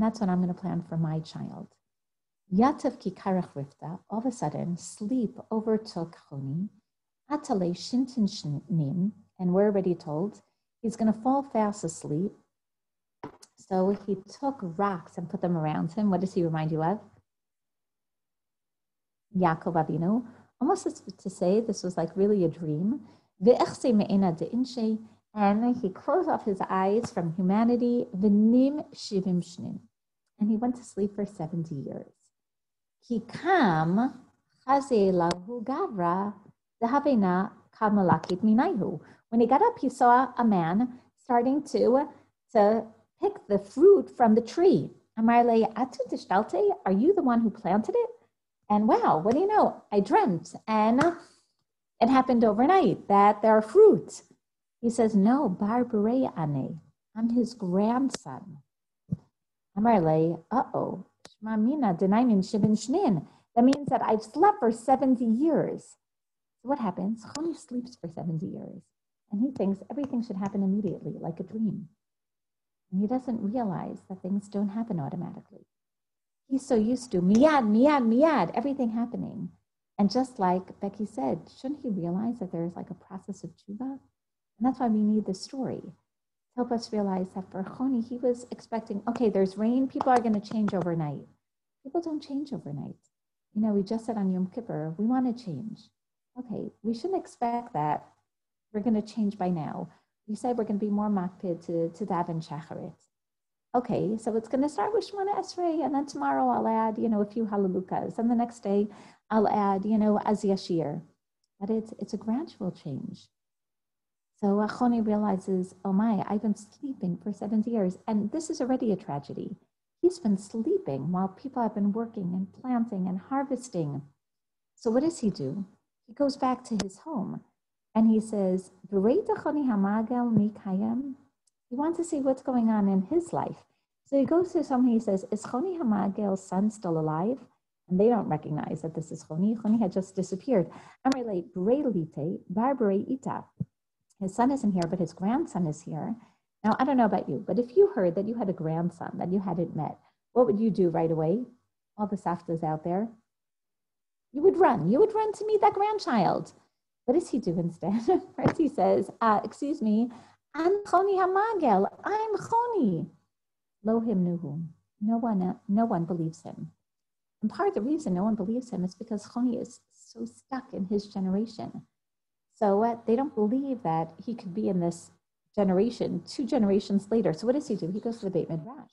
that's what I'm going to plan for my child. Yatav ki karach rifta, all of a sudden, sleep overtook Choni. Atale shintin shnim, and we're already told he's going to fall fast asleep. So he took rocks and put them around him. What does he remind you of? Yaakov Avinu. Almost as to say this was like really a dream. And he closed off his eyes from humanity. V'nim shivim shnim. And he went to sleep for 70 years. Kikam chaze lahu gavra dehavena kamalakit minayhu. When he got up, he saw a man starting to pick the fruit from the tree. Amar le atu tishtalte, are you the one who planted it? And wow, what do you know? I dreamt, and it happened overnight that there are fruits. He says, no, bar berei ane, I'm his grandson. Amar le, uh-oh, shma mina denaimin shivin shnin. That means that I've slept for 70 years. So what happens? Choni sleeps for 70 years, and he thinks everything should happen immediately, like a dream. And he doesn't realize that things don't happen automatically. He's so used to miyad, everything happening. And just like Becky said, shouldn't he realize that there's like a process of tshuva? And that's why we need this story to help us realize that for Choni, he was expecting, okay, there's rain, people are going to change overnight. People don't change overnight. We just said on Yom Kippur, we want to change. Okay, we shouldn't expect that we're going to change by now. We said we're going to be more makpid to daven shacharit. Okay, so it's going to start with Shemona Esrei, and then tomorrow I'll add, a few halalukas, and the next day I'll add, Az Yashir. But it's a gradual change. So Choni realizes, oh my, I've been sleeping for 70 years, and this is already a tragedy. He's been sleeping while people have been working and planting and harvesting. So what does he do? He goes back to his home, and he says, he wants to see what's going on in his life. So he goes to someone, he says, is Choni Hamagel's son still alive? And they don't recognize that this is Choni. Choni had just disappeared. His son isn't here, but his grandson is here. Now, I don't know about you, but if you heard that you had a grandson that you hadn't met, what would you do right away? All the saftas out there. You would run to meet that grandchild. What does he do instead? First he says, excuse me, An Choni Hamagel, I'm Choni. Lo himnuhu. No one believes him. And part of the reason no one believes him is because Choni is so stuck in his generation. So they don't believe that he could be in this generation 2 generations later. So what does he do? He goes to the Beit Midrash.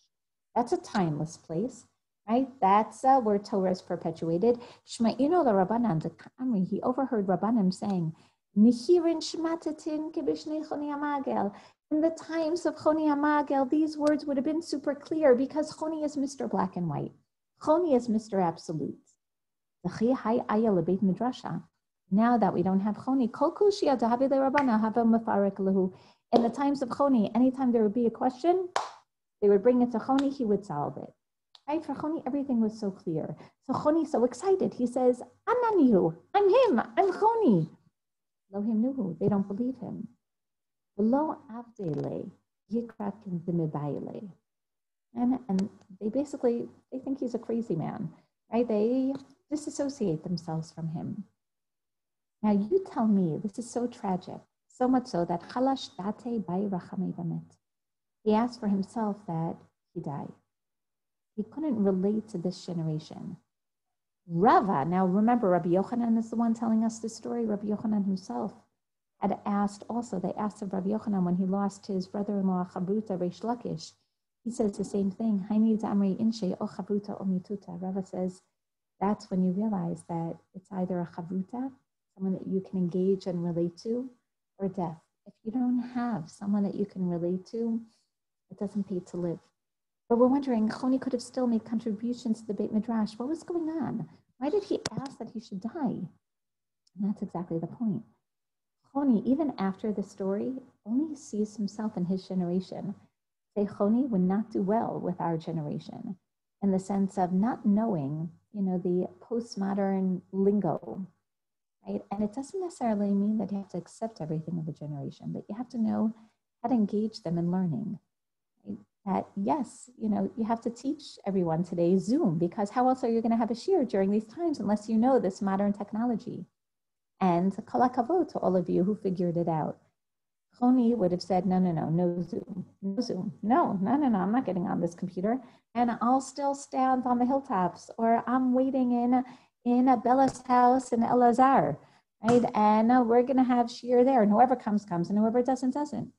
That's a timeless place, right? That's where Torah is perpetuated. Shma'ino l'Rabbanan d'Kamri. He overheard Rabbanim saying, Nihirin shmatatin kibishnei Choni Hamagel. In the times of Choni Hamagel, these words would have been super clear because Choni is Mr. Black and White. Choni is Mr. Absolute. Now that we don't have Choni, in the times of Choni, anytime there would be a question, they would bring it to Choni, he would solve it. Right? For Choni, everything was so clear. So Choni is so excited. He says, Ananihu, I'm him, I'm Choni. Lo himnuhu, they don't believe him. Lo avdele, yikrakin dimibaile. And they think he's a crazy man, right? They disassociate themselves from him. Now you tell me, this is so tragic, so much so that chalash date bai rachame bamet. He asked for himself that he died. He couldn't relate to this generation. Rava, now remember, Rabbi Yochanan is the one telling us this story. Rabbi Yochanan himself had asked also, they asked of Rabbi Yochanan when he lost his brother-in-law, Chavruta Reish Lakish. He says the same thing. Rava says that's when you realize that it's either a chavruta, someone that you can engage and relate to, or death. If you don't have someone that you can relate to, it doesn't pay to live. But we're wondering, Choni could have still made contributions to the Beit Midrash. What was going on? Why did he ask that he should die? And that's exactly the point. Choni, even after the story, only sees himself in his generation. Say Choni would not do well with our generation in the sense of not knowing, the postmodern lingo, right? And it doesn't necessarily mean that you have to accept everything of the generation, but you have to know how to engage them in learning. Right? That yes, you have to teach everyone today Zoom, because how else are you going to have a shiur during these times unless you know this modern technology? And kol hakavod to all of you who figured it out. Choni would have said, no Zoom. No, I'm not getting on this computer. And I'll still stand on the hilltops, or I'm waiting in a Bella's house in Elazar, right? And we're going to have shiur there. And whoever comes, and whoever doesn't. And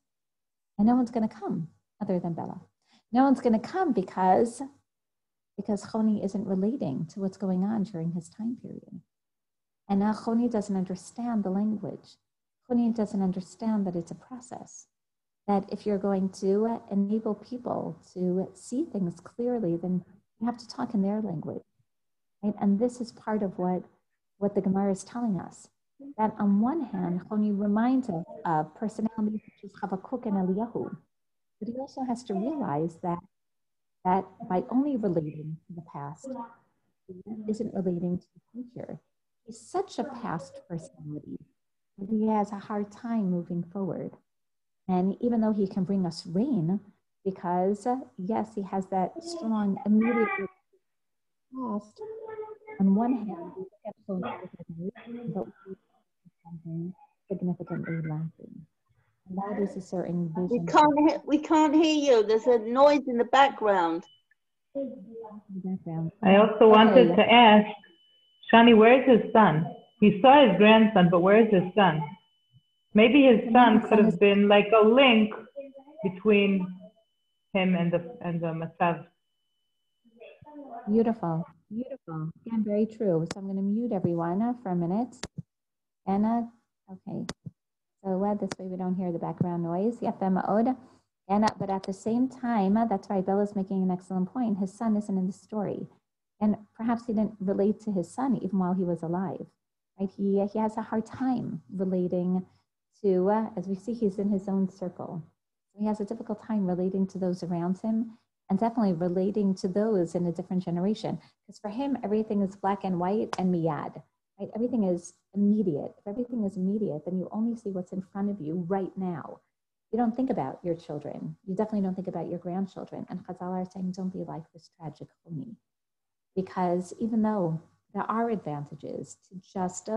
no one's going to come other than Bella. No one's going to come because Choni isn't relating to what's going on during his time period. And now Choni doesn't understand the language. Choni doesn't understand that it's a process, that if you're going to enable people to see things clearly, then you have to talk in their language. Right? And this is part of what the Gemara is telling us, that on one hand, Choni reminds us of personalities such as Chavakuk and Eliyahu, but he also has to realize that by only relating to the past, he isn't relating to the future. He's such a past personality that he has a hard time moving forward. And even though he can bring us rain, because yes, he has that strong immediate past, on one hand, we look at Choni, but we see something significantly lacking. And that is a certain vision. We can't hear you. There's a noise in the background. I also wanted to ask, Shani, where is his son? He saw his grandson, but where is his son? Maybe his son could have been like a link between him and the Matzav. Beautiful. Again, very true. So I'm going to mute everyone for a minute. Anna, okay. So this way we don't hear the background noise. But at the same time, that's why Bella's making an excellent point. His son isn't in the story. And perhaps he didn't relate to his son even while he was alive. Right? He has a hard time relating to, as we see, he's in his own circle. He has a difficult time relating to those around him, and definitely relating to those in a different generation. Because for him, everything is black and white and miyad. Right? Everything is immediate. If everything is immediate, then you only see what's in front of you right now. You don't think about your children. You definitely don't think about your grandchildren. And Chazal are saying, don't be like this tragic Choni. Because even though there are advantages to just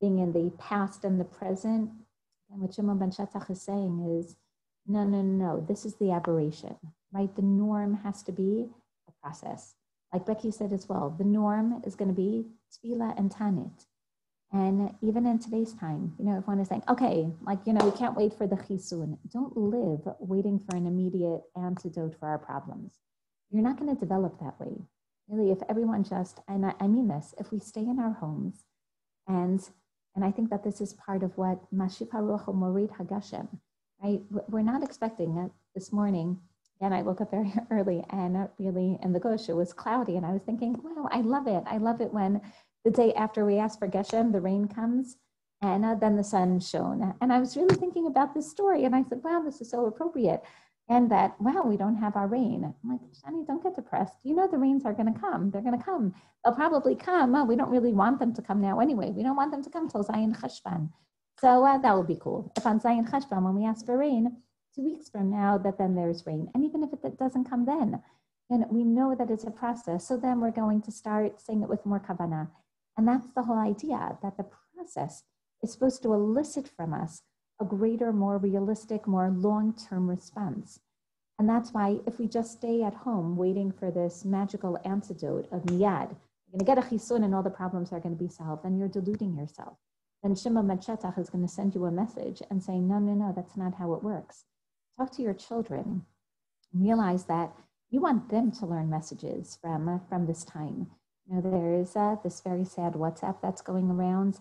being in the past and the present, and what Shimon ben Shetach is saying is, no, no, no, this is the aberration, right? The norm has to be a process. Like Becky said as well, the norm is going to be tefillah and tanit. And even in today's time, everyone is saying, okay, we can't wait for the chisun. Don't live waiting for an immediate antidote for our problems. You're not going to develop that way. Really, if everyone just, and I mean this, if we stay in our homes, and I think that this is part of what Mashif HaRuach Morid Hagashem, right? We're not expecting this morning. And I woke up very early, and really in the Gush, it was cloudy, and I was thinking, wow, I love it. I love it when the day after we ask for Geshem, the rain comes, and then the sun shone. And I was really thinking about this story, and I said, wow, this is so appropriate. And that, wow, we don't have our rain. I'm like, Shani, don't get depressed. You know the rains are going to come. They're going to come. They'll probably come. We don't really want them to come now anyway. We don't want them to come till Zayin Cheshvan. So that would be cool. If on Zayin Cheshvan, when we ask for rain, 2 weeks from now, that then there's rain. And even if it doesn't come then we know that it's a process. So then we're going to start saying it with more kavanah. And that's the whole idea, that the process is supposed to elicit from us a greater, more realistic, more long-term response. And that's why if we just stay at home waiting for this magical antidote of miyad, you're going to get a chisun and all the problems are going to be solved, then you're deluding yourself. Then Shimon ben Shetach is going to send you a message and say, no, no, no, that's not how it works. Talk to your children. Realize that you want them to learn messages from this time. There is this very sad WhatsApp that's going around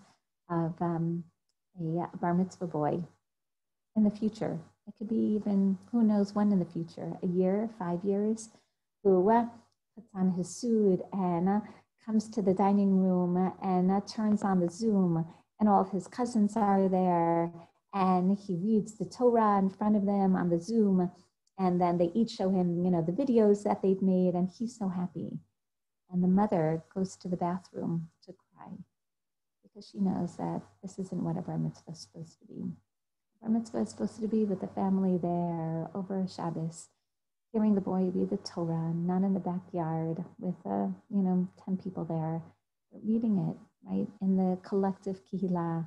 of a bar mitzvah boy in the future. It could be even, who knows when in the future, a year, 5 years, who puts on his suit and comes to the dining room and turns on the Zoom, and all of his cousins are there, and he reads the Torah in front of them on the Zoom, and then they each show him, the videos that they've made, and he's so happy. And the mother goes to the bathroom to cry because she knows that this isn't what a bar mitzvah is supposed to be. Bar mitzvah is supposed to be with the family there over Shabbos, hearing the boy read the Torah, not in the backyard with 10 people there, but reading it, right, in the collective kihila,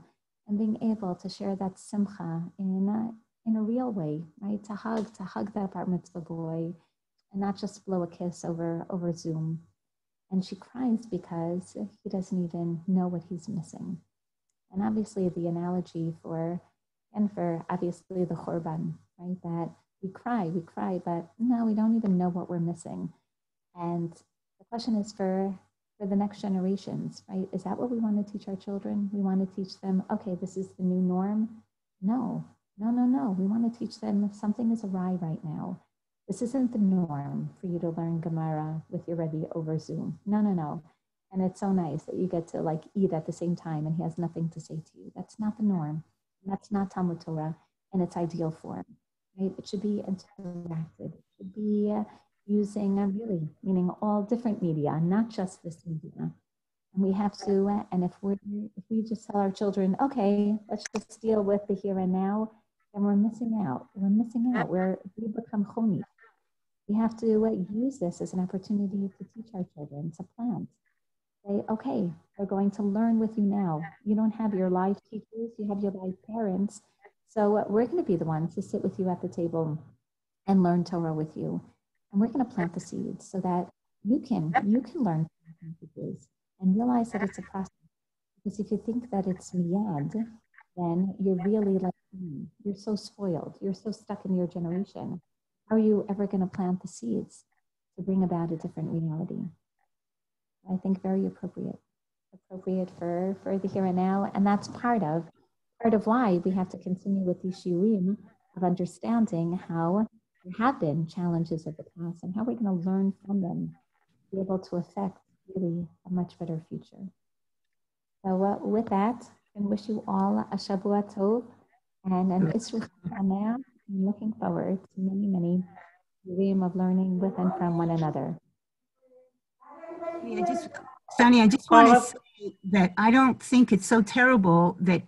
and being able to share that simcha in a real way, right, to hug that bar mitzvah boy, and not just blow a kiss over Zoom. And she cries because he doesn't even know what he's missing. And obviously the analogy for obviously the Chorban, right? That we cry, but no, we don't even know what we're missing. And the question is for the next generations, right? Is that what we want to teach our children? We want to teach them, okay, this is the new norm? No. We want to teach them something is awry right now. This isn't the norm for you to learn Gemara with your Rebbe over Zoom. No. And it's so nice that you get to eat at the same time and he has nothing to say to you. That's not the norm. And that's not Talmud Torah in its ideal form, right? It should be interactive. It should be using really, meaning all different media, not just this media. And we have to, and if we just tell our children, okay, let's just deal with the here and now, then we're missing out. We become choni. We have to use this as an opportunity to teach our children, to plant. Say, okay, we're going to learn with you now. You don't have your live teachers, you have your live parents. So we're going to be the ones to sit with you at the table and learn Torah with you. And we're going to plant the seeds so that you can learn messages and realize that it's a process. Because if you think that it's miyad, then you're really you're so spoiled. You're so stuck in your generation. How are you ever going to plant the seeds to bring about a different reality? I think very appropriate for the here and now. And that's part of why we have to continue with these shiurim of understanding how there have been challenges of the past and how we're going to learn from them to be able to affect really a much better future. So with that, I wish you all a Shavua Tov and an Isru Chaneh. I'm looking forward to many shiurim of learning with and from one another. Sonny, I just want to say that I don't think it's so terrible that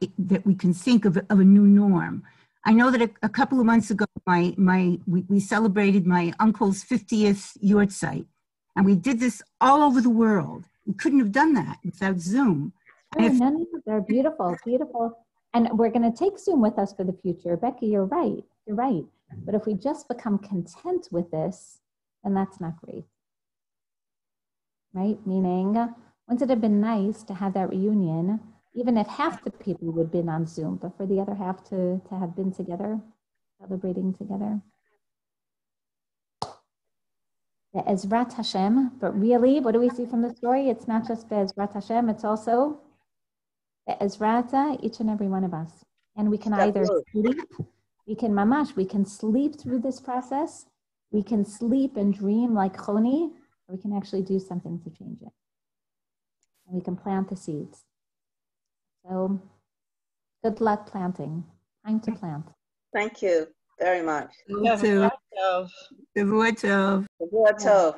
we can think of a new norm. I know that a couple of months ago, we celebrated my uncle's 50th yahrzeit, and we did this all over the world. We couldn't have done that without Zoom. No, they're beautiful. And we're going to take Zoom with us for the future. Becky, you're right. But if we just become content with this, then that's not great. Right? Meaning, wouldn't it have been nice to have that reunion, even if half the people would have been on Zoom, but for the other half to have been together, celebrating together? Be'ezrat Hashem, but really, what do we see from the story? It's not just Be'ezrat Hashem, it's also Be'ezrat each and every one of us. And we can either sleep, we can sleep through this process, we can sleep and dream like Choni, or we can actually do something to change it. And we can plant the seeds. So good luck planting. Time to plant. Thank you very much. Shavua tov. Shavua tov.